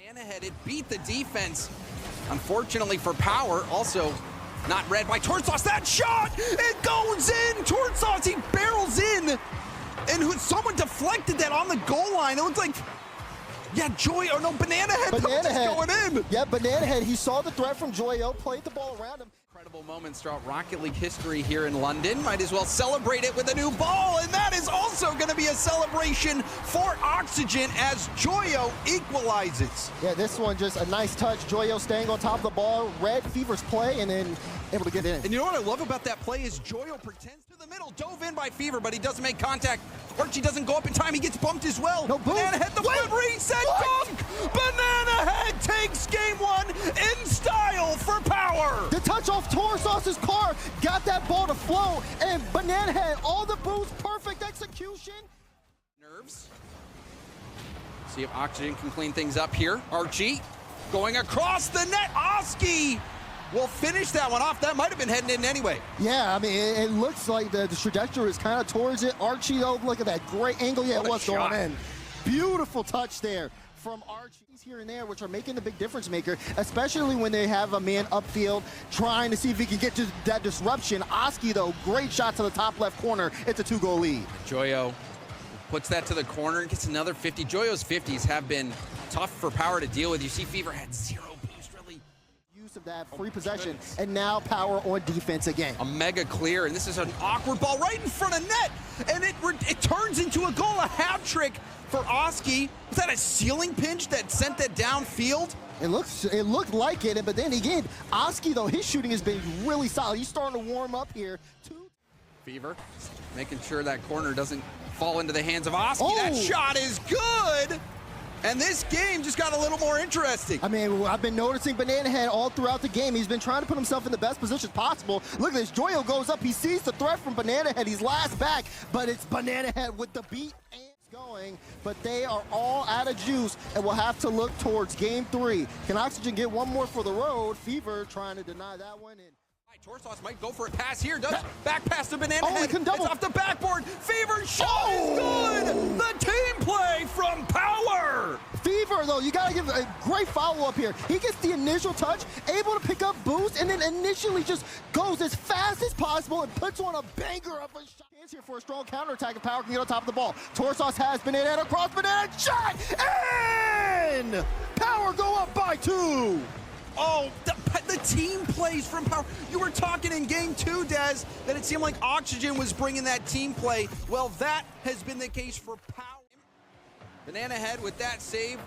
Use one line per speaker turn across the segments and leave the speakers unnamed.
Banana Head, it beat the defense. Unfortunately for Power, also not read by Tortsauce. That shot, it goes in. Tortsauce, he barrels in. And someone deflected that on the goal line. It looked like, yeah, Banana Head going in.
Yeah, Banana Head, he saw the threat from Joyo, played the ball around him.
Incredible moments throughout Rocket League history here in London. Might as well celebrate it with a new ball, and that is also going to be a celebration for Oxygen as Joyo equalizes.
Yeah, this one just a nice touch. Joyo staying on top of the ball, read Fever's play, and then able to get in.
And you know what I love about that play is Joyo pretends to the middle, dove in by Fever, but he doesn't make contact. Archie doesn't go up in time, he gets bumped as well.
No,
Banana Head, the flip reset dunk! Banana Head takes game one in style for Power!
The touch off Tortsauce's car, got that ball to flow, and Banana Head, all the boosts, perfect execution.
Nerves. See if Oxygen can clean things up here. Archie going across the net. Oski will finish that one off. That might have been heading in anyway.
Yeah, I mean, it looks like the trajectory is kind of towards it. Archie, though, look at that great angle. Yeah, it was going in. Beautiful touch there from Archie here and there, which are making the big difference maker, especially when they have a man upfield trying to see if he can get to that disruption. Oski, though, great shot to the top left corner. It's a 2-goal lead.
Joyo puts that to the corner and gets another 50. Joyo's 50s have been tough for Power to deal with. You see Fever had zero boost, really.
Use of that free possession, and now Power on defense again.
A mega clear, and this is an awkward ball right in front of net, and it turns into a goal, a hat trick for Oski. Was that a ceiling pinch that sent that downfield?
It looked like it, but then again, Oski, though, his shooting has been really solid. He's starting to warm up here.
Fever making sure that corner doesn't fall into the hands of Oski. Oh. That shot is good! And this game just got a little more interesting.
I mean, I've been noticing Banana Head all throughout the game. He's been trying to put himself in the best position possible. Look at this, Joyo goes up, he sees the threat from Banana Head. He's last back, but it's Banana Head with the beat and it's going. But they are all out of juice and will have to look towards game 3. Can Oxygen get one more for the road? Fever trying to deny that one. And
Tortsauce might go for a pass here. Does back pass to Banana Head.
It's
off the backboard. Fever shot is good. The team play from Power.
Fever, though, you gotta give a great follow-up here. He gets the initial touch, able to pick up boost, and then initially just goes as fast as possible and puts on a banger of a shot. Chance here for a strong counterattack if Power can get on top of the ball. Tortsauce has Banana Head across, Banana Head shot, and Power go up by 2.
Oh, the team plays from Power. You were talking in game 2, Dez, that it seemed like Oxygen was bringing that team play. Well, that has been the case for Power. Banana Head with that save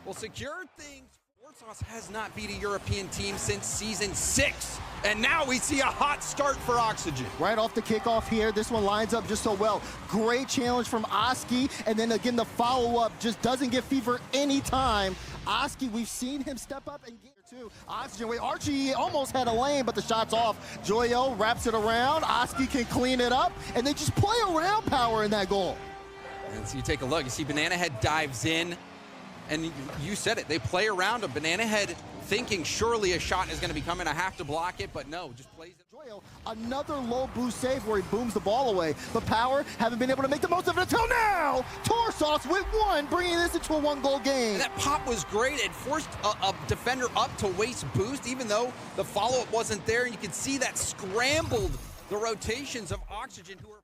will secure things. Tortsauce has not beat a European team since season 6. And now we see a hot start for Oxygen.
Right off the kickoff here, this one lines up just so well. Great challenge from Oski, and then again the follow-up just doesn't give Fever any time. Oski, we've seen him step up and get two. Oxygen, wait, Archie almost had a lane, but the shot's off. Joyo wraps it around, Oski can clean it up, and they just play around Power in that goal.
And so you take a look, you see Banana Head dives in, and you said it, they play around a Banana Head thinking surely a shot is going to be coming. I have to block it, but no, just plays it.
Joyo, another low boost save where he booms the ball away, but Power haven't been able to make the most of it until now. Tortsauce with one, bringing this into a 1-goal game.
And that pop was great. It forced a defender up to waste boost, even though the follow-up wasn't there, and you could see that scrambled the rotations of Oxygen, who are...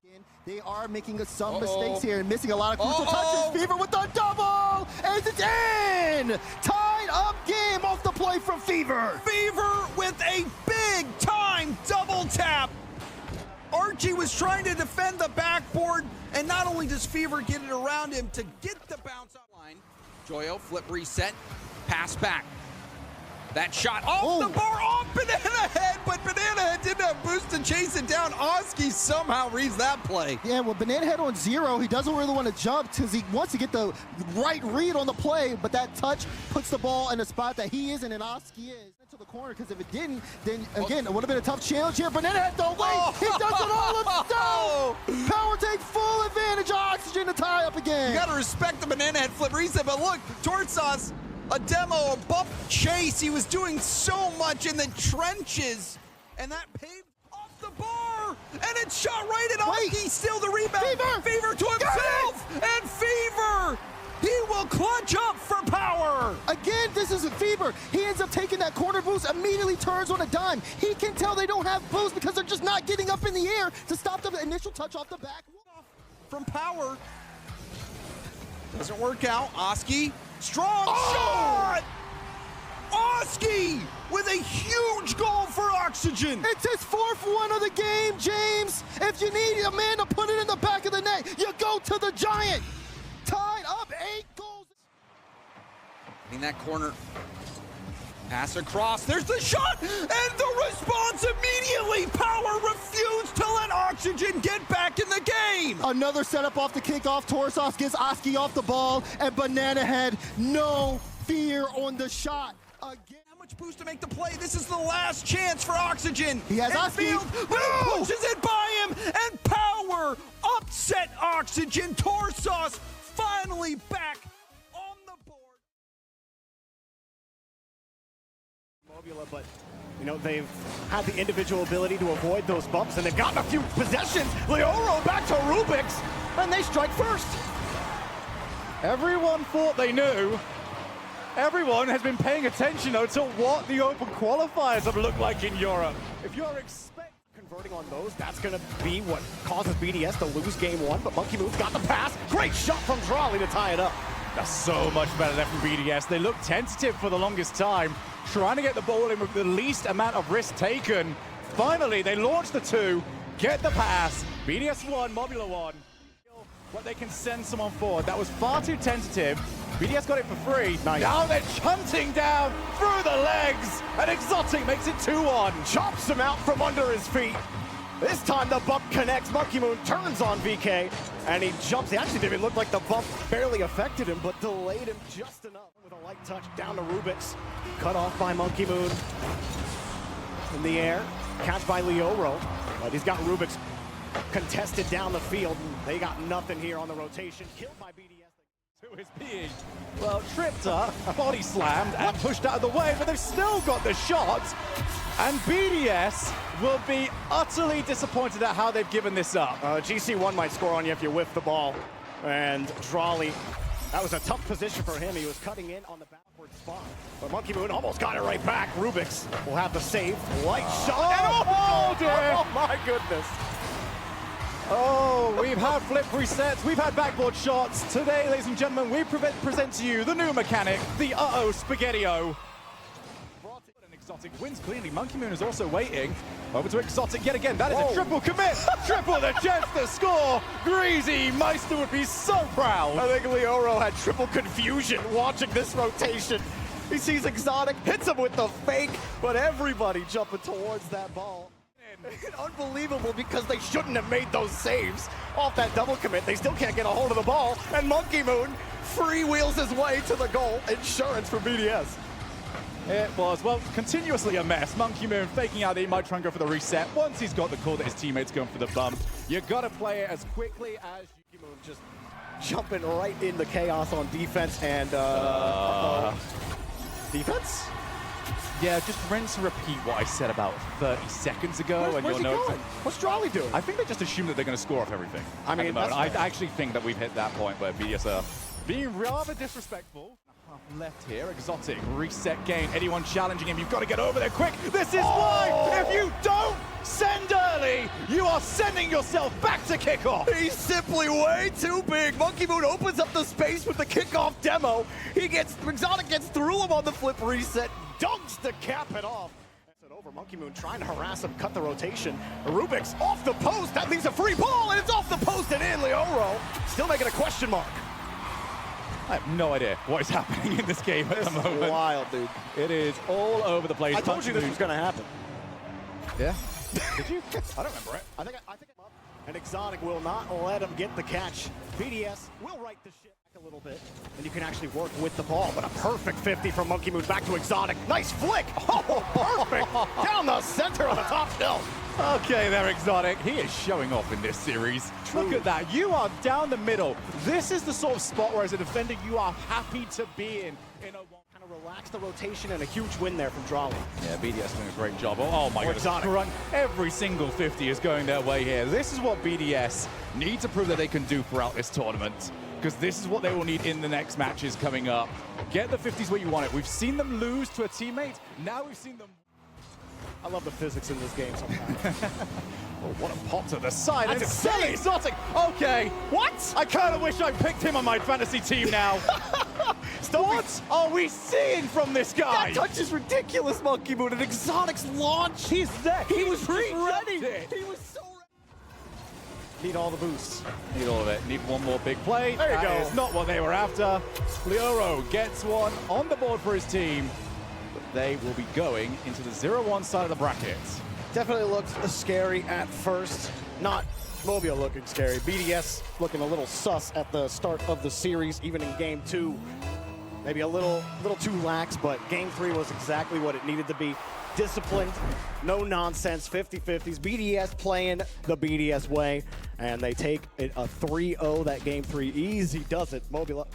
They are making some mistakes here and missing a lot of crucial touches. Fever with the double, and it's in! Tied up game off the play from Fever.
Fever with a big-time double tap. Archie was trying to defend the backboard, and not only does Fever get it around him to get the bounce out line, Joyo flip reset, pass back. That shot off the bar, off Banana Head, but Banana Head didn't have boost to chase it down. Oski somehow reads that play.
Yeah, well, Banana Head on 0, he doesn't really want to jump because he wants to get the right read on the play, but that touch puts the ball in a spot that he isn't and Oski is. To the corner, because if it didn't, then again, it would have been a tough challenge here. Banana Head, don't wait, he does it all himself. Power takes full advantage of Oxygen to tie up again.
You got to respect the Banana Head flip reset, but look, Tortsauce, a demo, a bump chase. He was doing so much in the trenches, and that paved off the bar, and it shot right at Oski. Still the rebound. Fever to himself, and Fever, he will clutch up for Power.
Again, this is Fever. He ends up taking that corner boost, immediately turns on a dime. He can tell they don't have boost because they're just not getting up in the air to stop the initial touch off the back.
From power. Doesn't work out. Oski, strong shot! Oski with a huge goal for Oxygen.
It's his 4th one of the game, James. If you need a man to put it in the back of the net, you go to the Giant. Tied up 8 goals.
In that corner, pass across, there's the shot, and the response immediately. Power refused to let Oxygen get back in the game.
Another setup off the kickoff. Torsos gets Oski off the ball, and Banana Head, no fear on the shot. Again.
How much boost to make the play? This is the last chance for Oxygen.
He has Oski.
Field, but he pushes it by him, and Power upset Oxygen. Torsos finally back on the board.
Mobula, but you know, they've had the individual ability to avoid those bumps, and they've gotten a few possessions. Leoro back to Rubik's, and they strike first.
Everyone thought they knew. Everyone has been paying attention, though, to what the open qualifiers have looked like in Europe. If you're
Converting on those, that's going to be what causes BDS to lose game 1, but Monkey Moon's got the pass. Great shot from Drawley to tie it up.
That's so much better than from BDS. They looked tentative for the longest time, trying to get the ball in with the least amount of risk taken. Finally, they launch the 2, get the pass. BDS 1, Mobula 1. But they can send someone forward. That was far too tentative. BDS got it for free.
Nice.
Now they're hunting down through the legs, and Exotic makes it 2-1.
Chops him out from under his feet. This time the bump connects. Monkey Moon turns on VK, and he jumps. He actually didn't look like the bump barely affected him, but delayed him just enough with a light touch down to Rubik's. Cut off by Monkey Moon. In the air, catch by Leoro, but he's got Rubik's contested down the field. They got nothing here on the rotation. Killed by BDS.
Who is being, well, tripped up, body slammed, and pushed out of the way, but they've still got the shot. And BDS will be utterly disappointed at how they've given this up.
GC1 might score on you if you whiff the ball. And Drawley, that was a tough position for him. He was cutting in on the backward spot. But Monkey Moon almost got it right back. Rubik's will have the save. Light shot. And
oh dear.
Oh my goodness.
Oh, we've had flip resets, we've had backboard shots. Today, ladies and gentlemen, we present to you the new mechanic, the Spaghetti-O. And Exotic wins cleanly. Monkey Moon is also waiting. Over to Exotic yet again. That is a triple commit. Triple the chance to score. Greasy Meister would be so proud.
I think Leoro had triple confusion watching this rotation. He sees Exotic, hits him with the fake, but everybody jumping towards that ball. Unbelievable, because they shouldn't have made those saves off that double commit. They still can't get a hold of the ball, and Monkey Moon freewheels his way to the goal. Insurance for BDS.
It was, well, continuously a mess. Monkey Moon faking out that he might try and go for the reset. Once he's got the call that his teammate's going for the bump, you gotta play it as quickly as you
Moon just jumping right in the chaos on defense, and defense?
Yeah, just rinse and repeat what I said about 30 seconds ago.
Where's he going? What's Drawley doing?
I think they just assume that they're going to score off everything.
I mean,
I actually think that we've hit that point where BDS are being rather disrespectful. Half left here, Exotic, reset game. Anyone challenging him, you've got to get over there quick. This is why, if you don't send early, you are sending yourself back to kickoff.
He's simply way too big. Monkey Moon opens up the space with the kickoff demo. Exotic gets through him on the flip reset, dunks to cap it off. That's it over. Monkey Moon trying to harass him, cut the rotation. Rubik's off the post. That leaves a free ball, and it's off the post and in. Leoro still making a question mark.
I have no idea what is happening in this game at the moment.
This is wild, dude.
It is all over the place.
I told you this was going to happen.
Yeah. Did you? I don't remember it.
I think I'm up. And Exotic will not let him get the catch. BDS will right the ship back a little bit, and you can actually work with the ball. But a perfect 50 from Monkey Moon back to Exotic. Nice flick. Oh, perfect. Down the center of the top hill.
Okay, there, Exotic. He is showing off in this series.
True.
Look at that. You are down the middle. This is the sort of spot where, as a defender, you are happy to be in a
kind of relax the rotation, and a huge win there from Drawley.
Yeah, BDS doing a great job. Oh my goodness.
Exotic.
Every single 50 is going their way here. This is what BDS need to prove that they can do throughout this tournament. because this is what they will need in the next matches coming up. Get the 50s where you want it. We've seen them lose to a teammate. Now we've seen them...
I love the physics in this game sometimes.
Oh, what a pop to the side.
That's
and it's exotic. Okay.
What?
I kind of wish I picked him on my fantasy team now. What are we seeing from this guy?
That touch is ridiculous, Monkey Moon. An Exotic's launch. He's there. He was ready. He was so ready. Need all the boosts.
Need all of it. Need one more big play.
There you go.
That is not what they were after. Flioro gets one on the board for his team. But they will be going into the 0-1 side of the bracket.
Definitely looked scary at first. Not Mobula looking scary. BDS looking a little sus at the start of the series, even in game 2. Maybe a little too lax, but game 3 was exactly what it needed to be. Disciplined, no nonsense, 50-50s. BDS playing the BDS way, and they take it a 3-0 that game 3. Easy does it. Mobula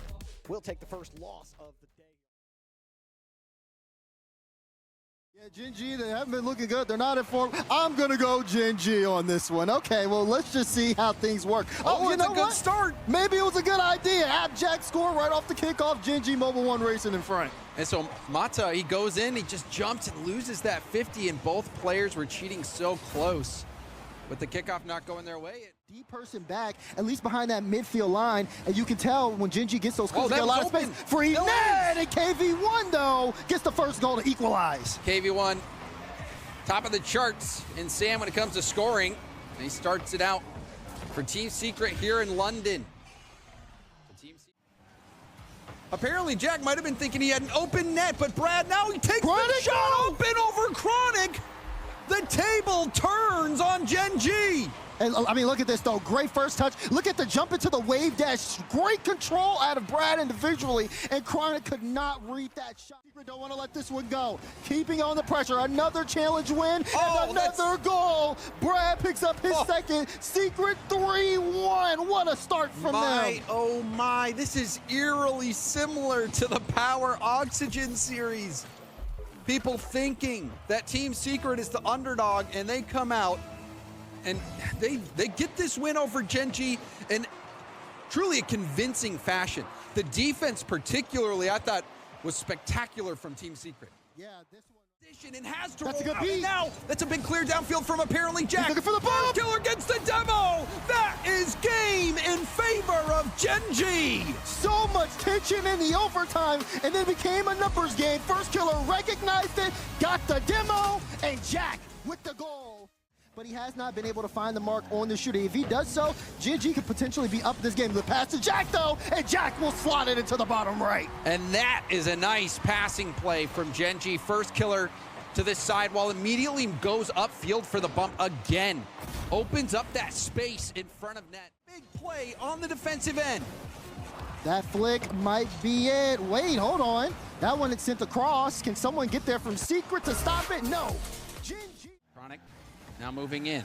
will take the first loss of the day.
Yeah, Gen.G, they haven't been looking good. They're not in form. I'm going to go Gen.G on this one. Okay, well, let's just see how things work.
Oh,
you
it's
know
a good
what?
start.
Maybe it was a good idea. Abjack score right off the kickoff. Gen.G Mobile 1 racing in front.
And so Mata, he goes in, he just jumps and loses that 50, and both players were cheating so close. With the kickoff not going their way.
Deep person back, at least behind that midfield line, and you can tell when Gen.G gets those calls,
that
get a lot of
was
space
open.
for Ned, and KV1, though, gets the first goal to equalize.
KV1, top of the charts in Sam when it comes to scoring. And he starts it out for Team Secret here in London. Apparently, Jack might have been thinking he had an open net, but Brad, now he takes the shot open over Chronic. The table turns on Gen.G.
And I mean, look at this, though. Great first touch. Look at the jump into the wave dash. Great control out of Brad individually, and Chronic could not read that shot. Secret don't want to let this one go. Keeping on the pressure. Another challenge win, and another goal. Brad picks up his second. Secret 3-1. What a start from them.
Oh my, this is eerily similar to the Power Oxygen series. People thinking that Team Secret is the underdog, and they come out and they get this win over Gen.G in truly a convincing fashion. The defense particularly, I thought, was spectacular from Team Secret.
Yeah, this one.
And has to
That's a
roll
good
out.
beat.
Now, that's a big clear downfield from apparently Jack.
He's looking for the ball.
Killer gets the demo. That is game in favor of Gen.G.
So much tension in the overtime, and then became a numbers game. First Killer recognized it, got the demo, and Jack with the goal. But he has not been able to find the mark on the shooter. If he does so, Gen.G could potentially be up this game. The pass to Jack, though, and Jack will slot it into the bottom right.
And that is a nice passing play from Gen.G. First Killer to this sidewall, immediately goes upfield for the bump again. Opens up that space in front of net. Big play on the defensive end.
That flick might be it. Wait, hold on. That one it sent across. Can someone get there from Secret to stop it? No. Gen.G.
Chronic now moving in,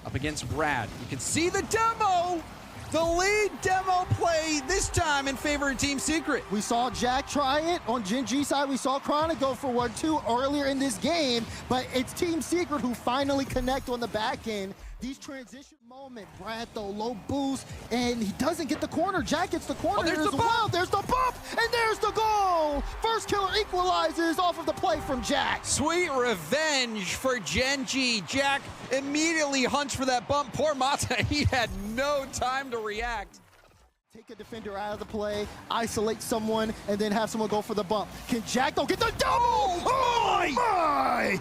up against Brad. You can see the demo. The lead demo play this time in favor of Team Secret.
We saw Jack try it on Gen.G side. We saw Chronic go for 1-2 earlier in this game, but it's Team Secret who finally connect on the back end. These transition moments, Brad though, low boost, and he doesn't get the corner. Jack gets the corner
there's
as
the
well.
bump.
There's the bump, and there's the goal. First Killer equalizes off of the play from Jack.
Sweet revenge for Gen.G. Jack immediately hunts for that bump. Poor Mata, he had no time to react.
Take a defender out of the play, isolate someone, and then have someone go for the bump. Can Jack though get the double? Oh my!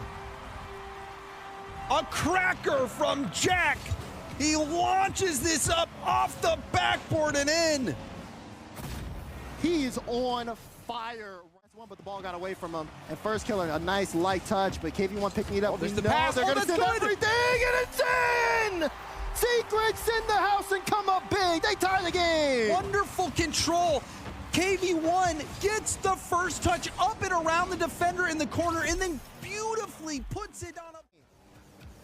A cracker from Jack. He launches this up off the backboard and in.
He is on fire. One, but the ball got away from him. And First Killer, a nice light touch, but KV1 picking it up.
There's the pass.
They're gonna send everything, and it's in! Secret's in the house and come up big. They tie the game.
Wonderful control. KV1 gets the first touch up and around the defender in the corner and then beautifully puts it on a...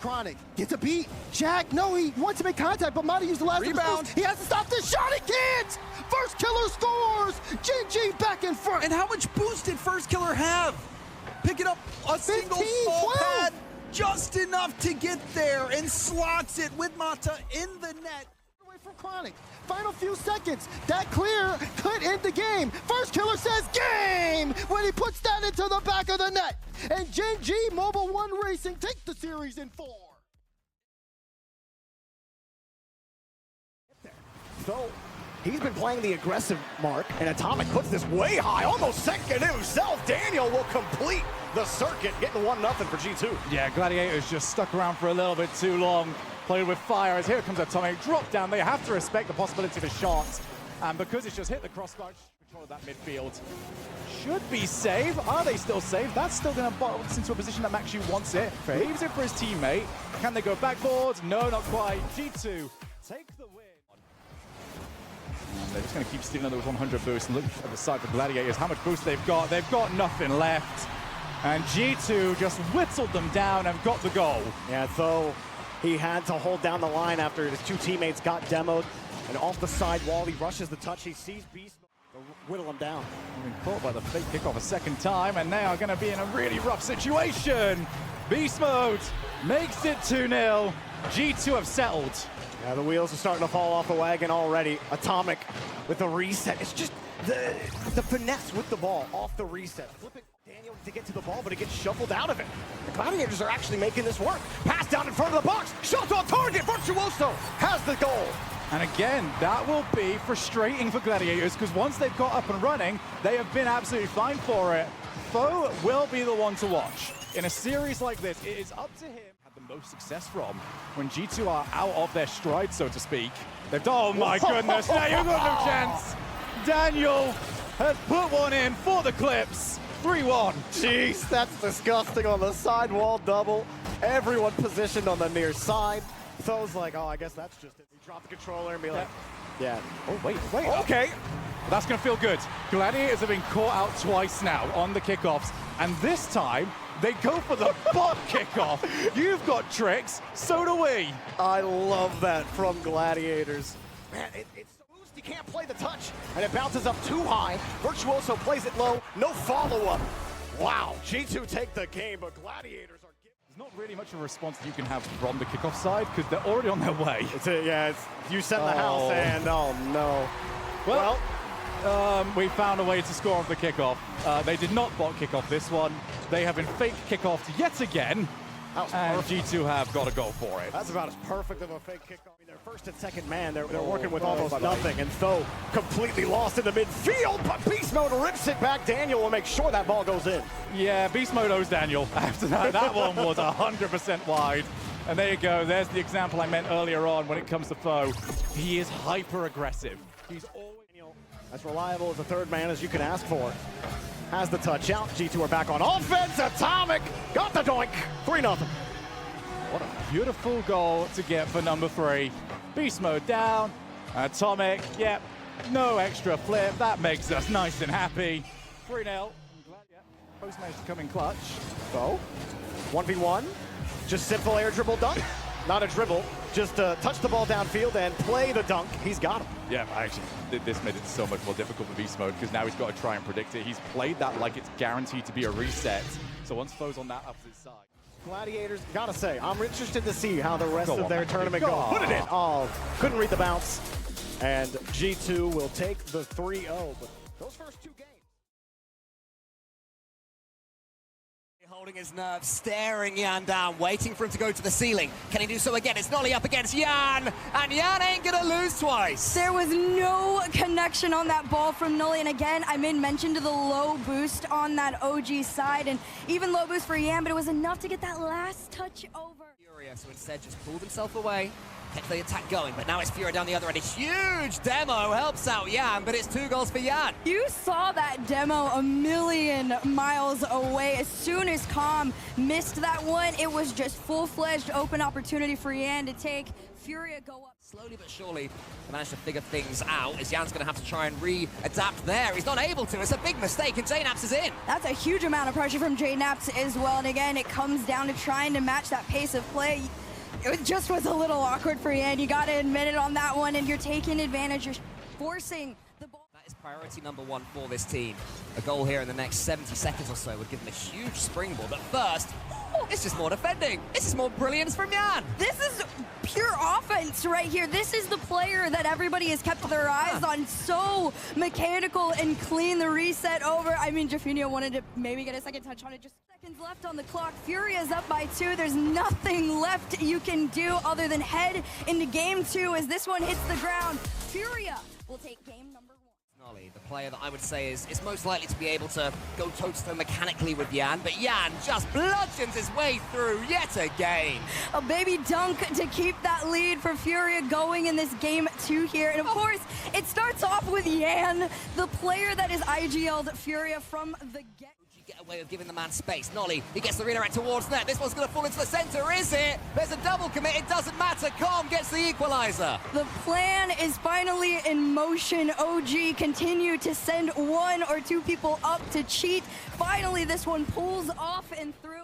Chronic gets a beat. Jack, no, he wants to make contact, but Mata used the last
rebound.
He has to stop this shot. He can't. First Killer scores. Gen.G back in front.
And how much boost did First Killer have? Picking up a single small pad, just enough to get there, and slots it with Mata in the net.
Away from from Chronic. Final few seconds. That clear could end the game. First killer says game when he puts that into the back of the net. And Gen.G Mobile 1 Racing take the series in 4.
So he's been playing the aggressive mark, and Atomic puts this way high, almost second himself. Daniel will complete the circuit, getting 1-0 for G2.
Yeah, Gladiators just stuck around for a little bit too long. Played with fire as here comes Atomic. Drop down. They have to respect the possibility of a shot. And because it's just hit the crossbar, control of that midfield. Should be safe. Are they still safe? That's still going to bounce into a position that Maxu wants it. Leaves it for his teammate. Can they go backboard? No, not quite. G2 take the win. And they're just going to keep stealing those 100 boosts. And look at the side for Gladiators, how much boost they've got. They've got nothing left. And G2 just whittled them down and got the goal.
Yeah, so he had to hold down the line after his two teammates got demoed. And off the side wall, he rushes the touch. He sees Beast whittle him down.
Being caught by the fake kickoff a second time, and they are going to be in a really rough situation. Beast Mode makes it 2-0. G2 have settled.
Yeah, the wheels are starting to fall off the wagon already. Atomic with the reset. It's just the finesse with the ball off the reset. Flipping Daniel to get to the ball, but it gets shuffled out of it. The Gladiators are actually making this work. Pass down in front of the box. Shot on target. Virtuoso has the goal.
And again, that will be frustrating for Gladiators because once they've got up and running, they have been absolutely fine for it. Foe will be the one to watch. In a series like this, it is up to him. Had the most success from when G2 are out of their stride, so to speak. They've done, oh my goodness, now you've got no chance. Daniel has put one in for the Clips. 3-1.
Jeez, that's disgusting on the sidewall double. Everyone positioned on the near side. Tho's like, oh, I guess that's just it. He dropped the controller and be like, yeah.
Oh, wait.
Okay.
That's going to feel good. Gladiators have been caught out twice now on the kickoffs, and this time they go for the bot kickoff. You've got tricks, so do we.
I love that from Gladiators. Man, it's so loose, you can't play the touch, and it bounces up too high. Virtuoso plays it low, no follow-up. Wow, G2 take the game, but Gladiators are...
There's not really much of a response that you can have from the kickoff side because they're already on their way.
You send the house and oh no.
Well, we found a way to score off the kickoff. They did not bot kickoff this one. They have been fake kickoffed yet again. And G2 have got a goal for it.
That's about as perfect of a fake kickoff. I mean, they're first and second man. They're working with almost nothing. And Tho completely lost in the midfield, but Beast Mode rips it back. Daniel will make sure that ball goes in.
Yeah, Beast Mode owes Daniel. After that, that one was 100% wide. And there you go. There's the example I meant earlier on when it comes to Foe. He is hyper-aggressive. He's always
as reliable as a third man as you can ask for. Has the touch out. G2 are back on offense. Atomic got the doink. 3-0.
What a beautiful goal to get for number 3. Beast Mode down. Atomic, yep. No extra flip. That makes us nice and happy. 3-0. Post managed to come in clutch.
So, 1v1. Just simple air dribble dunk. Not a dribble. Just touch the ball downfield and play the dunk. He's got him.
Yeah, actually, this made it so much more difficult for Beast Mode because now he's got to try and predict it. He's played that like it's guaranteed to be a reset. So once Foe's on that opposite side.
Gladiators, gotta say, I'm interested to see how the rest of their tournament goes. Put it in. Oh, couldn't read the bounce. And G2 will take the 3-0. But those first two games.
Holding his nerve, staring Jan down, waiting for him to go to the ceiling. Can he do so again? It's Nolly up against Jan, and Jan ain't gonna lose twice.
There was no connection on that ball from Nolly, and again, I made mention to the low boost on that OG side, and even low boost for Jan, but it was enough to get that last touch over.
FURIA, so instead just pulled himself away, kept the attack going, but now it's FURIA down the other end. A huge demo helps out Jan, but it's 2 goals for Jan.
You saw that demo a million miles away. As soon as Calm missed that one, it was just full-fledged open opportunity for Jan to take. FURIA go up.
Slowly but surely, they managed to figure things out as Jan's going to have to try and re-adapt there. He's not able to. It's a big mistake, and JNaps is in.
That's a huge amount of pressure from JNaps as well, and again, it comes down to trying to match that pace of play. It just was a little awkward for Jan. You got to admit it on that one, and you're taking advantage. You're forcing the ball.
That is priority number 1 for this team. A goal here in the next 70 seconds or so would give them a huge springboard. But first, it's just more defending. This is more brilliance from Jan.
This is pure offense right here. This is the player that everybody has kept their eyes on. So mechanical and clean. The reset over. I mean, Jaffinho wanted to maybe get a second touch on it. Just seconds left on the clock. FURIA's up by 2. There's nothing left you can do other than head into game 2 as this one hits the ground. FURIA will take game number 1.
Nolly, the player that I would say is most likely to be able to go toe-to-toe mechanically with Jan, but Jan just bludgeons his way through yet again.
A baby dunk to keep that lead for FURIA going in this game 2 here. And of course, it starts off with Jan, the player that is IGL'd FURIA from the get.
Get away with giving the man space. Nolly, he gets the redirect towards net. This one's going to fall into the center, is it? There's a double commit. It doesn't matter. Calm gets the equalizer.
The plan is finally in motion. OG continue to send 1 or 2 people up to cheat. Finally, this one pulls off and through.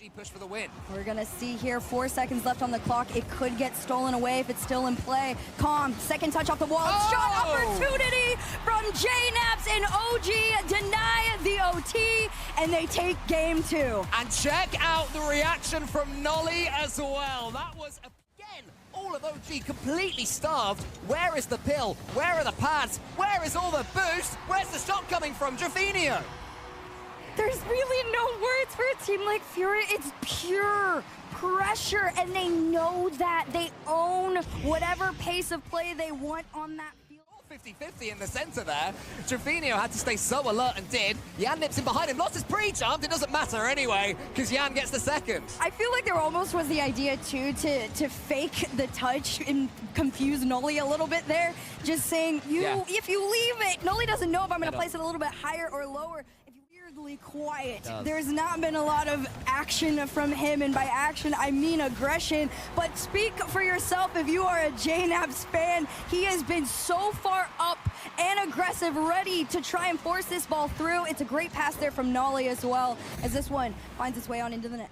OG push for the win.
We're gonna see here 4 seconds left on the clock. It could get stolen away if it's still in play. Calm, second touch off the wall. Shot opportunity from JNaps, and OG deny the OT, and they take game 2.
And check out the reaction from Nolly as well. That was, again, all of OG completely starved. Where is the pill? Where are the pads? Where is all the boost? Where's the shot coming from? Jaffinho.
There's really no words for a team like FURIA. It's pure pressure, and they know that. They own whatever pace of play they want on that field.
50-50 in the center there. Jaffinho had to stay so alert and did. Jan nips in behind him, lost his pre-jump. It doesn't matter anyway, because Jan gets the second.
I feel like there almost was the idea, too, to fake the touch and confuse Nolly a little bit there. Just saying, if you leave it, Nolly doesn't know if I'm going to place it a little bit higher or lower. Quiet. There's not been a lot of action from him, and by action I mean aggression. But speak for yourself if you are a JNaps fan. He has been so far up and aggressive, ready to try and force this ball through. It's a great pass there from Nolly as well, as this one finds its way on into the net.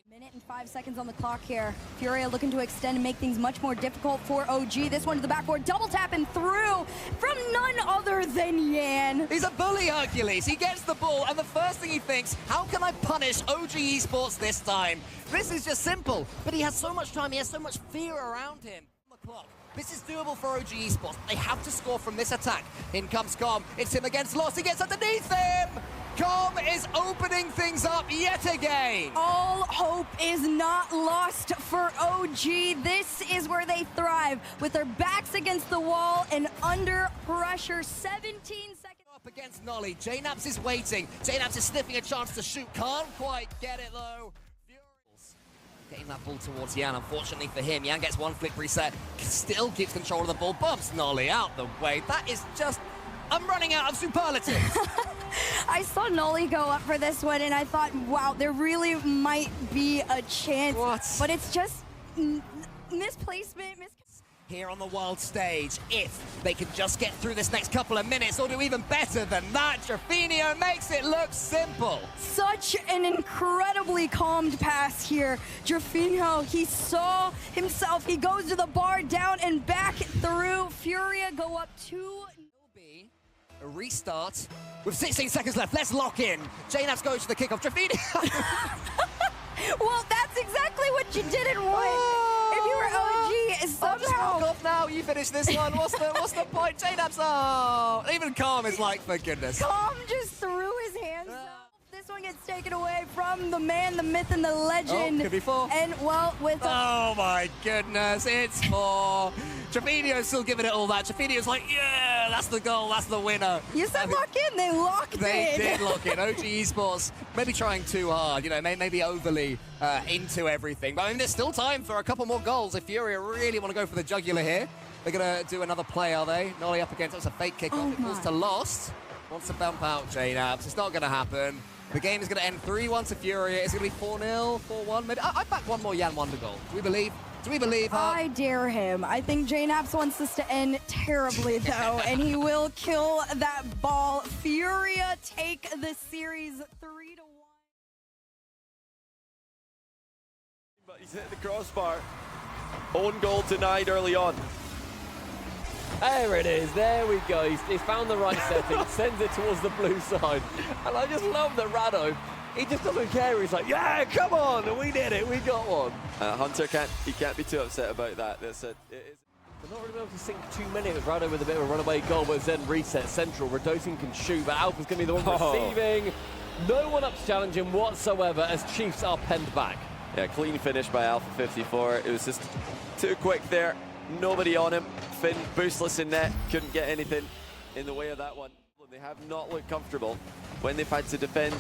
Minute and 5 seconds on the clock here. FURIA looking to extend and make things much more difficult for OG. This one to the backboard, double tap and through from none other than Jan.
He's a bully Hercules. He gets the ball, and the first thing he thinks, how can I punish OG Esports this time? This is just simple, but he has so much time, he has so much fear around him. On the clock. This is doable for OG Esports. They have to score from this attack. In comes Calm. It's him against Lost. He gets underneath him. Calm is opening things up yet again.
All hope is not lost for OG. This is where they thrive, with their backs against the wall and under pressure. 17 seconds.
Up against Nolly. JNaps is waiting. JNaps is sniffing a chance to shoot. Can't quite get it though. Getting that ball towards Jan, unfortunately for him. Jan gets one flick reset, still keeps control of the ball, bumps Nolly out the way. That is just, I'm running out of superlatives.
I saw Nolly go up for this one, and I thought, wow, there really might be a chance.
What?
But it's just misplacement.
Here on the world stage, if they can just get through this next couple of minutes or do even better than that, Jaffinho makes it look simple.
Such an incredibly calmed pass here. Jaffinho, he saw himself. He goes to the bar, down and back through. FURIA go up 2.
Will be a restart with 16 seconds left. Let's lock in. JNaps goes for the kickoff. Jaffinho.
Well, that's exactly what you didn't want. If you were OG, somehow.
Walk off now. You finish this one. What's the point? JNaps. Oh, even Calm is like, for goodness.
Calm just threw his hands up. This one gets taken away from the man, the myth, and the legend.
Oh, could be 4.
And well, with
oh my goodness, it's 4. Jaffinho's still giving it all that. Jaffinho's like, yeah, that's the goal, that's the winner.
You said lock in, they locked in.
They did lock in. OG Esports maybe trying too hard, you know, maybe overly into everything. But I mean, there's still time for a couple more goals if FURIA really want to go for the jugular here. They're going to do another play, are they? Nolly up against, that's a fake kickoff. It falls to Lost. Wants to bump out JNaps. It's not going to happen. The game is going to end 3-1 to FURIA. It's going to be 4-0, 4-1. Maybe I back one more Jan Wonder goal. Do we believe? Do we believe, huh?
I dare him. I think JNaps wants this to end terribly, though, and he will kill that ball. FURIA take the series 3-1.
But he's hit the crossbar. Own goal denied early on. There it is, there we go. He's found the right setting, sends it towards the blue side. And I just love that Rado, he just doesn't care. He's like, yeah, come on, we did it, we got one.
Hunter can't be too upset about that. They're
not really able to sink too many with Rado with a bit of a runaway goal, but then reset central. Radosin can shoot, but Alpha's going to be the one receiving. No one up to challenge him whatsoever as Chiefs are penned back.
Yeah, clean finish by Alpha 54. It was just too quick there. Nobody on him. Finn boostless in net. Couldn't get anything in the way of that one. They have not looked comfortable when they've had to defend.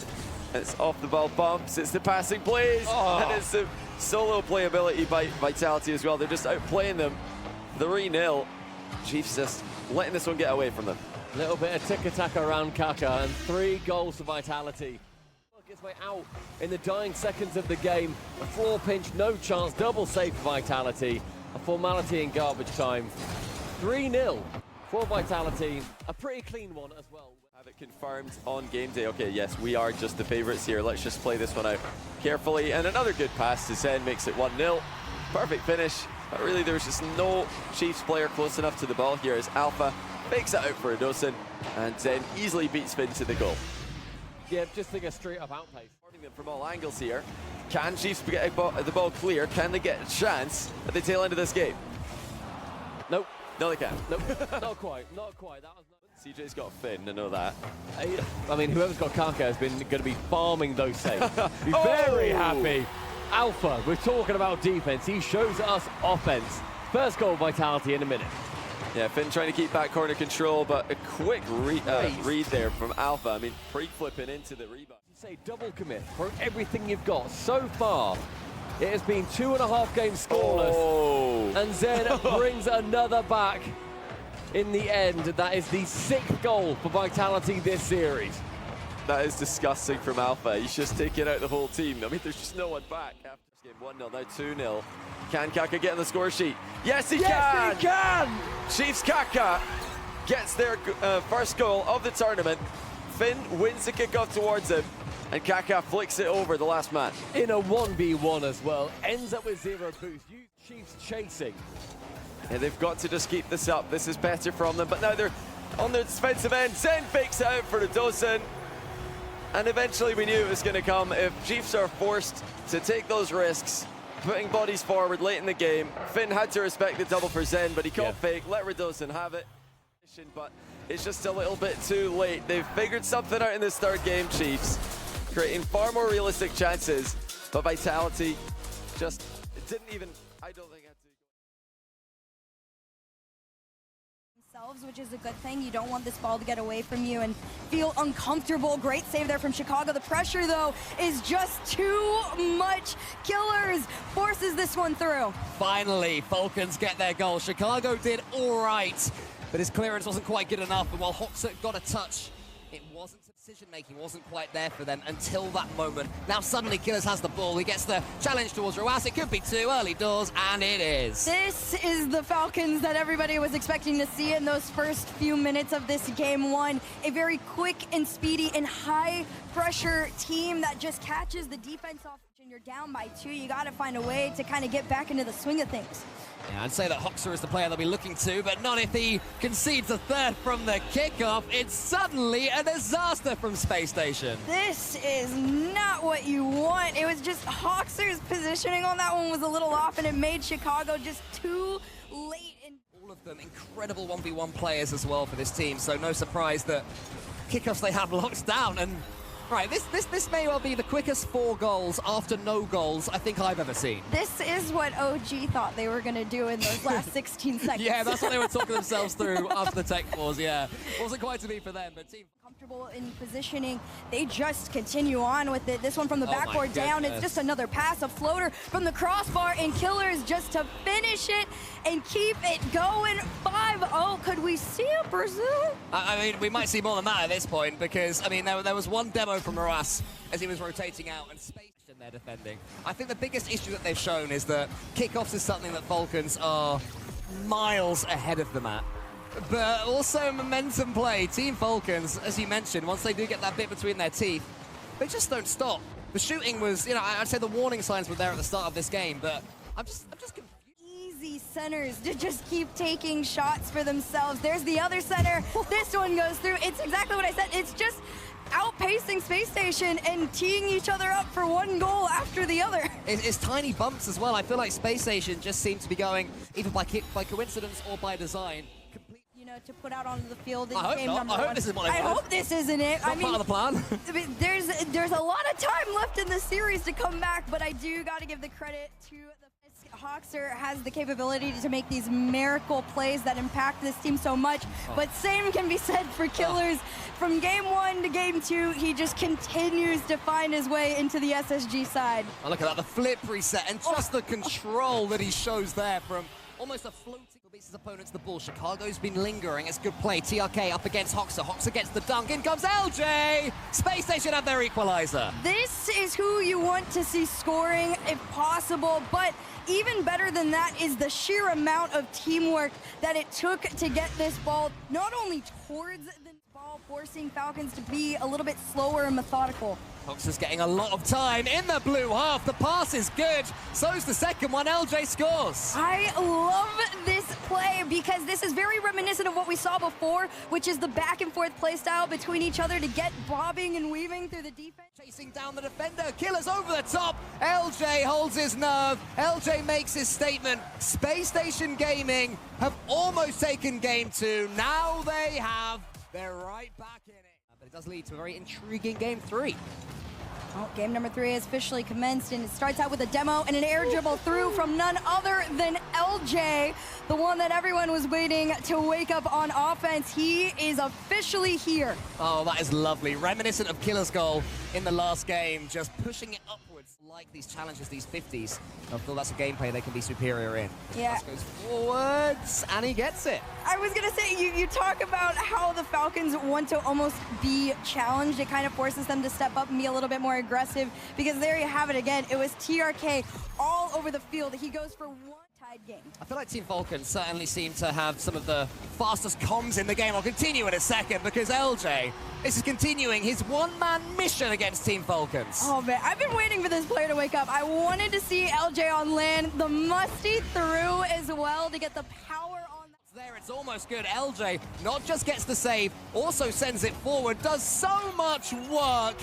It's off the ball bumps. It's the passing plays. And it's the solo playability by Vitality as well. They're just outplaying them. 3-0. Chiefs just letting this one get away from them.
A little bit of tick-a-tack around Kaka and 3 goals for Vitality. Gets way out in the dying seconds of the game. A floor pinch, no chance, double save for Vitality. A formality in garbage time. 3-0 for Vitality. A pretty clean one as well.
Have it confirmed on game day. Okay, yes, we are just the favorites here. Let's just play this one out carefully. And another good pass to Zen makes it 1-0. Perfect finish. But really, there's just no Chiefs player close enough to the ball here as Alpha fakes it out for Radosin. And Zen easily beats Finn to the goal.
Yeah, just think a straight-up outpace.
Them from all angles here. Can Chiefs get the ball clear? Can they get a chance at the tail end of this game?
Nope.
No, they can't.
Nope. Not quite. Not quite. That was not...
CJ's got Finn, I know that.
I mean, whoever's got Kaka has been going to be farming those saves. He's very happy. Alpha, we're talking about defense. He shows us offense. First goal, Vitality in a minute.
Yeah, Finn trying to keep back corner control, but a quick read there from Alpha. I mean, pre-flipping into the rebound.
Say double commit for everything you've got so far. It has been 2.5 games scoreless, and Zen brings another back in the end. That is the 6th goal for Vitality this series.
That is disgusting from Alpha. He's just taking out the whole team. I mean, there's just no one back after this game. 1-0, now 2-0. Can Kaka get on the score sheet? Yes, he can!
Yes, he can!
Chiefs Kaka gets their first goal of the tournament. Finn wins the kickoff towards him, and Kaka flicks it over the last man.
In a 1v1 as well. Ends up with 0 boost. Chiefs chasing.
Yeah, they've got to just keep this up. This is better from them, but now they're on the defensive end. Zen fakes it out for Radosin. And eventually we knew it was going to come. If Chiefs are forced to take those risks, putting bodies forward late in the game, Finn had to respect the double for Zen, but he can't fake, let Radosin have it. But it's just a little bit too late. They've figured something out in this third game, Chiefs, creating far more realistic chances, but Vitality just didn't even, I don't think, had to.
Which is a good thing. You don't want this ball to get away from you and feel uncomfortable. Great save there from Chicago. The pressure, though, is just too much. Killers forces this one through.
Finally, Falcons get their goal. Chicago did all right, but his clearance wasn't quite good enough. And while Hoxer got a touch, it wasn't decision-making, wasn't quite there for them until that moment. Now suddenly Killers has the ball. He gets the challenge towards Roas. It could be 2 early doors, and it is.
This is the Falcons that everybody was expecting to see in those first few minutes of this game one. A very quick and speedy and high-pressure team that just catches the defense off. And you're down by 2. You got to find a way to kind of get back into the swing of things.
Yeah, I'd say that Hoxer is the player they'll be looking to, but not if he concedes a third from the kickoff. It's suddenly a disaster from Spacestation.
This is not what you want. It was just Hoxer's positioning on that one was a little off, and it made Chicago just too late.
All of them incredible 1v1 players as well for this team, so no surprise that kickoffs they have locked down. And right, this may well be the quickest 4 goals after no goals I think I've ever seen.
This is what OG thought they were going to do in those last 16 seconds.
Yeah, that's what they were talking themselves through after the tech pause, yeah. Wasn't quite to be for them, but team...
Comfortable in positioning, they just continue on with it. This one from the backboard down, it's just another pass, a floater from the crossbar, and Killers just to finish it and keep it going. 5-0, could we see a Brazil?
I mean, we might see more than that at this point, because, I mean, there was one demo from Roas as he was rotating out, and Spacestation they're defending. I think the biggest issue that they've shown is that kickoffs is something that Falcons are miles ahead of them at. But also momentum play. Team Falcons, as you mentioned, once they do get that bit between their teeth, they just don't stop. The shooting was, you know, I'd say the warning signs were there at the start of this game, but I'm just confused.
Easy centers to just keep taking shots for themselves. There's the other center. This one goes through. It's exactly what I said. It's just outpacing Spacestation and teeing each other up for one goal after the other.
It's tiny bumps as well. I feel like Spacestation just seems to be going either by coincidence or by design.
You know, to put out onto the field in
I hope
game
not.
number
I hope
one.
this is what they
I
want.
hope this isn't it.
Not part of the plan.
I mean, there's a lot of time left in the series to come back, but I do got to give the credit to the Hawkster has the capability to make these miracle plays that impact this team so much. But same can be said for Killers. From game 1 to game 2, he just continues to find his way into the SSG side.
Oh, look at that, the flip reset and just the control that he shows there from almost a floating. Beats his opponent to the ball. Chicago's been lingering. It's good play. TRK up against Hoxer. Hoxer gets the dunk. In comes LJ. Spacestation have their equalizer.
This is who you want to see scoring if possible, but even better than that is the sheer amount of teamwork that it took to get this ball not only towards the ball, forcing Falcons to be a little bit slower and methodical.
Hoxer's getting a lot of time in the blue half. The pass is good. So's the second one. LJ scores.
I love this play because this is very reminiscent of what we saw before, which is the back and forth play style between each other to get bobbing and weaving through the defense.
Chasing down the defender. Killers over the top. LJ holds his nerve. LJ makes his statement. Spacestation Gaming have almost taken game 2. Now they have. They're right back in it. But it does lead to a very intriguing game 3.
Oh, game number 3 has officially commenced, and it starts out with a demo and an air dribble through from none other than LJ, the one that everyone was waiting to wake up on offense. He is officially here.
Oh, that is lovely. Reminiscent of Killer's goal in the last game, just pushing it upwards like these challenges, these 50s. I feel that's a gameplay they can be superior in.
Yeah.
Pass goes forwards, and he gets it.
I was going to say, you talk about how the Falcons want to almost be challenged. It kind of forces them to step up and be a little bit more aggressive, because there you have it again. It was TRK all over the field. He goes for one tied game.
I feel like Team Falcons certainly seem to have some of the fastest comms in the game. I'll continue in a second, because LJ, this is continuing his one-man mission against Team Falcons.
Oh man, I've been waiting for this player to wake up. I wanted to see LJ on land, the musty through as well to get the power on that.
There, it's almost good. LJ not just gets the save, also sends it forward, does so much work.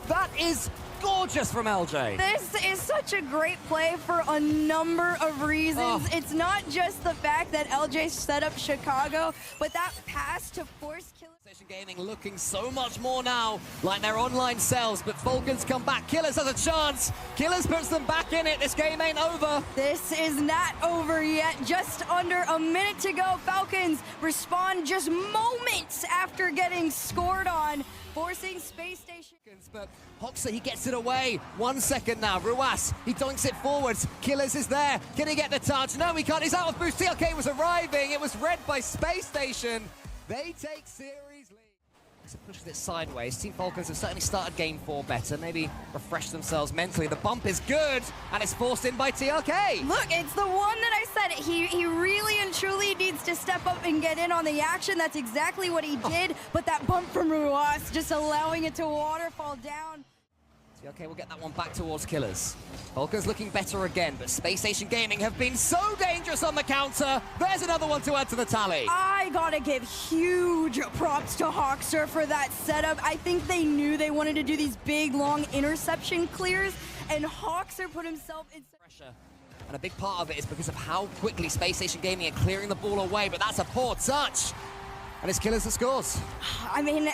That is gorgeous from LJ.
This is such a great play for a number of reasons.
Oh.
It's not just the fact that LJ set up Chicago, but that pass to force Killers.
Spacestation Gaming looking so much more now like their online selves, but Falcons come back. Killers has a chance. Killers puts them back in it. This game ain't over.
This is not over yet. Just under a minute to go. Falcons respond just moments after getting scored on, forcing Spacestation.
But Hoxer, he gets it away. 1 second now. Ruas, he dunks it forwards. Killers is there. Can he get the touch? No, he can't. He's out of boost. TRK was arriving. It was read by Spacestation. They take series lead. So pushes it sideways. Team Falcons have certainly started game 4 better. Maybe refresh themselves mentally. The bump is good, and it's forced in by TRK.
Look, it's the one that I said. He really and truly needs to step up and get in on the action. That's exactly what he did. But that bump from Ruas, just allowing it to waterfall down.
TRK will get that one back towards Killers. Falcons looking better again, but Spacestation Gaming have been so dangerous on the counter. There's another one to add to the tally.
I gotta give huge props to Hawkster for that setup. I think they knew they wanted to do these big, long interception clears, and Hawkster put himself in
Pressure. And a big part of it is because of how quickly Spacestation Gaming are clearing the ball away, but that's a poor touch. And it's Killers that scores.
I mean,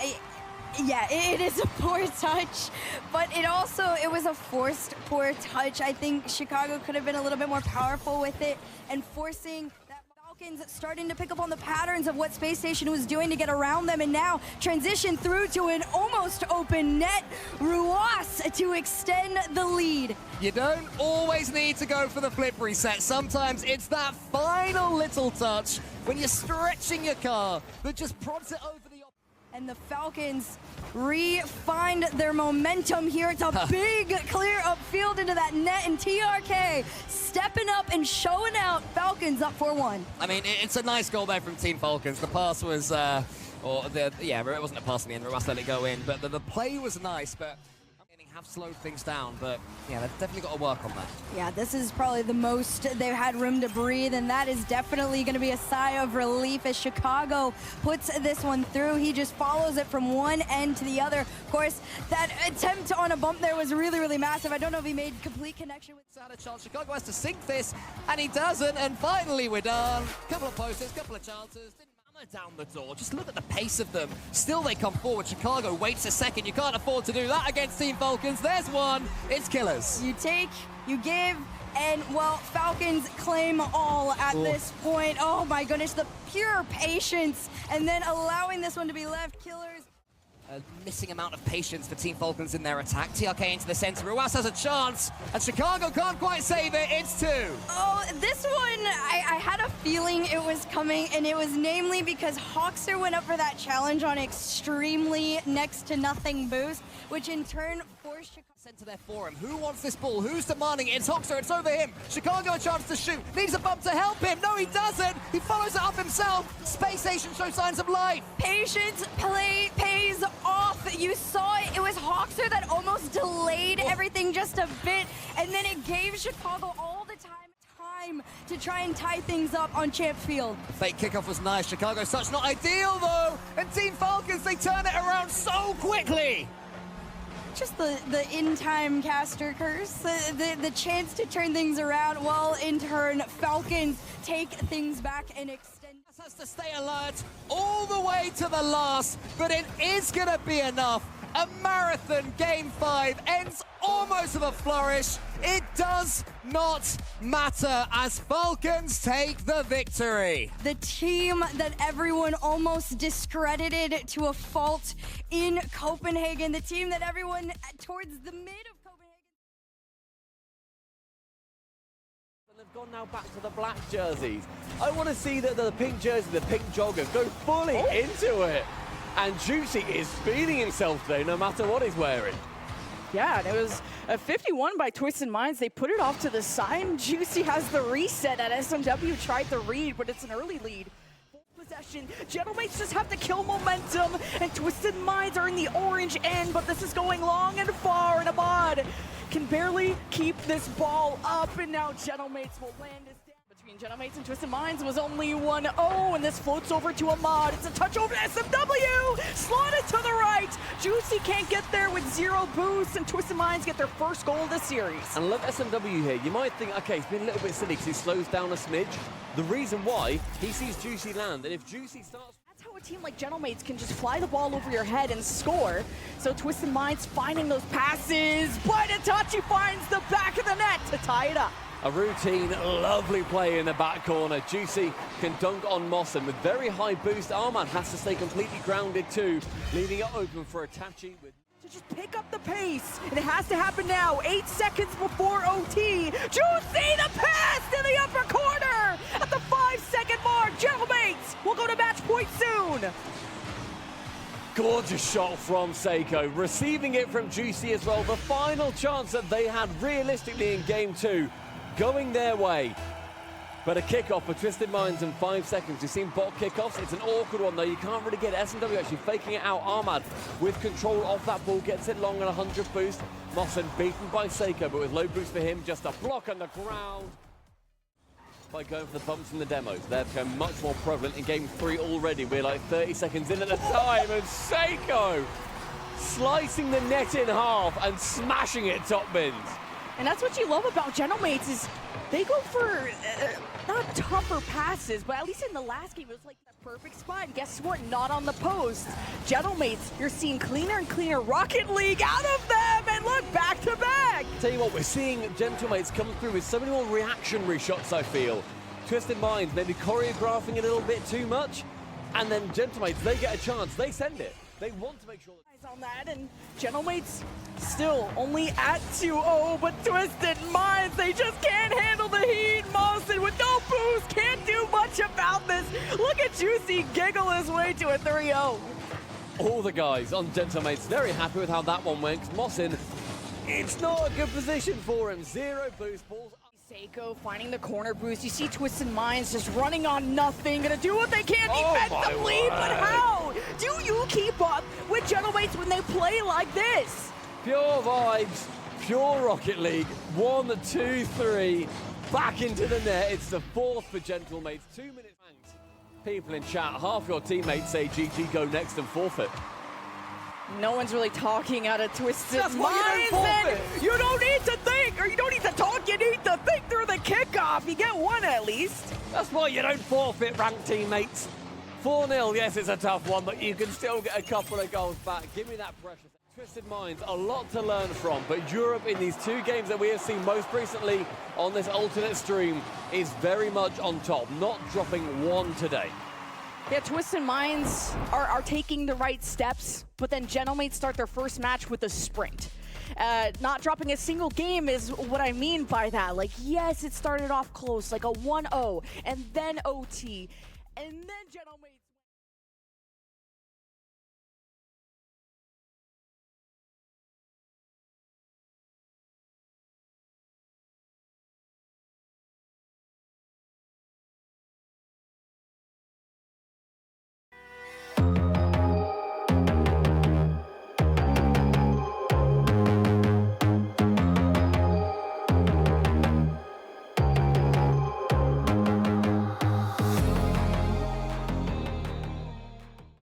yeah, it is a poor touch, but it was a forced poor touch. I think Chicago could have been a little bit more powerful with it, and forcing that Falcons starting to pick up on the patterns of what Spacestation was doing to get around them, and now transition through to an almost open net. Ruas to extend the lead.
You don't always need to go for the flip reset. Sometimes it's that final little touch when you're stretching your car that just prods it over the...
And the Falcons re-find their momentum here. It's a big clear upfield into that net, and TRK stepping up and showing out. Falcons up 4-1.
I mean, it's a nice goal there from Team Falcons. The pass was, it wasn't a pass in the end. Ruas let it go in, but the play was nice, but have slowed things down, but yeah, they've definitely got to work on that.
Yeah, this is probably the most they've had room to breathe, and that is definitely going to be a sigh of relief as Chicago puts this one through. He just follows it from one end to the other. Of course, that attempt on a bump there was really, really massive. I don't know if he made complete connection with...
Had a chance. Chicago has to sink this, and he doesn't, and finally we're done. Couple of posters, couple of chances. Down the door. Just look at the pace of them. Still they come forward. Chicago waits a second. You can't afford to do that against Team Falcons. There's one. It's killers.
You take, you give, and well, Falcons claim all at this point. Oh my goodness, the pure patience, and then allowing this one to be left. Killers.
A missing amount of patience for Team Falcons in their attack. TRK into the center. Ruas has a chance, and Chicago can't quite save it. It's 2.
Oh, this one, I had a feeling it was coming, and it was namely because Hawkster went up for that challenge on extremely next to nothing boost, which in turn forced Chicago.
Sent to their forum. Who wants this ball? Who's demanding it? It's Hawkster. It's over him. Chicago a chance to shoot. Needs a bump to help him. No, he doesn't. He follows it up himself. Spacestation shows signs of life.
Patience pays off. You saw it. It was Hawkster that almost delayed everything just a bit, and then it gave Chicago all the time to try and tie things up on Champ Field.
Fake kickoff was nice. Chicago such not ideal though. And Team Falcons, they turn it around so quickly.
Just the in-time caster curse, the chance to turn things around, while in turn Falcons take things back and extend.
Has to stay alert all the way to the last, but it is gonna be enough. A marathon game 5 ends almost with a flourish. It does not matter as Falcons take the victory.
The team that everyone almost discredited to a fault in Copenhagen, the team that everyone towards the mid of Copenhagen.
And they've gone now back to the black jerseys. I want to see the pink jersey, the pink jogger, go fully into it. And Juicy is feeding himself today, no matter what he's wearing.
Yeah, and it was a 51 by Twisted Minds. They put it off to the side. Juicy has the reset at SMW, tried the read, but it's an early lead. Possession. Gentlemates just have to kill momentum, and Twisted Minds are in the orange end, but this is going long and far, and Ahmad can barely keep this ball up, and now Gentlemates will land his between Gentlemates and Twisted Minds was only 1-0, and this floats over to Ahmad. It's a touch over to SMW, slotted to the right. Juicy can't get there with 0 boost, and Twisted Minds get their first goal of the series.
And look, SMW here, you might think, okay, it's been a little bit silly because he slows down a smidge. The reason why, he sees Juicy land, and if Juicy starts...
That's how a team like Gentlemates can just fly the ball over your head and score. So Twisted Minds finding those passes, but Itachi finds the back of the net to tie it up.
A routine, lovely play in the back corner. Juicy can dunk on Mossen with very high boost. Arman has to stay completely grounded too, leaving it open for Itachi with...
To just pick up the pace, and it has to happen now. 8 seconds before OT. Juicy, the pass to the upper corner at the 5-second mark. Gentlemates will go to match point soon.
Gorgeous shot from Seiko, receiving it from Juicy as well. The final chance that they had realistically in game 2. Going their way. But a kickoff for Twisted Minds in 5 seconds. You've seen bot kickoffs. It's an awkward one though. You can't really get SMW actually faking it out. Ahmad with control of that ball gets it long at 100 boost. Mossen beaten by Seiko, but with low boost for him. Just a block on the ground. By going for the bumps in the demos. They've become much more prevalent in game 3 already. We're like 30 seconds in at the time, and Seiko slicing the net in half and smashing it top bins.
And that's what you love about Gentlemates is they go for not tougher passes, but at least in the last game, it was like the perfect spot. And guess what? Not on the post. Gentlemates, you're seeing cleaner and cleaner Rocket League out of them, and look, back to back.
Tell you what, we're seeing Gentlemates come through with so many more reactionary shots, I feel. Twisted Minds maybe choreographing a little bit too much, and then Gentlemates, they get a chance, they send it. They want to make sure that...
on that, and Gentlemates still only at 2-0, but Twisted Minds, they just can't handle the heat. Mossen with no boost, can't do much about this. Look at Juicy giggle his way to a 3-0.
All the guys on Gentlemates very happy with how that one went. Mossen, it's not a good position for him. 0 boost balls.
Seiko finding the corner boost. You see Twisted Minds just running on nothing, gonna do what they can defensively, but how do you keep up with Gentlemates when they play like this?
Pure vibes, pure Rocket League. 1, 2, 3, back into the net. It's the 4th for Gentlemates. 2 minutes. People in chat, half your teammates say GG go next and forfeit.
No one's really talking out of Twisted
That's why you don't
Minds.
forfeit.
You don't need to think, or you don't need to talk, you need to think through the kickoff. You get one at least.
That's why you don't forfeit, ranked teammates. 4-0, yes, it's a tough one, but you can still get a couple of goals back. Give me that pressure. Twisted Minds, a lot to learn from, but Europe in these 2 games that we have seen most recently on this alternate stream is very much on top, not dropping one today.
Yeah, Twisted Minds are taking the right steps, but then Gentlemates start their first match with a sprint. Not dropping a single game is what I mean by that. Like, yes, it started off close, like a 1-0, and then OT, and then Gentlemates.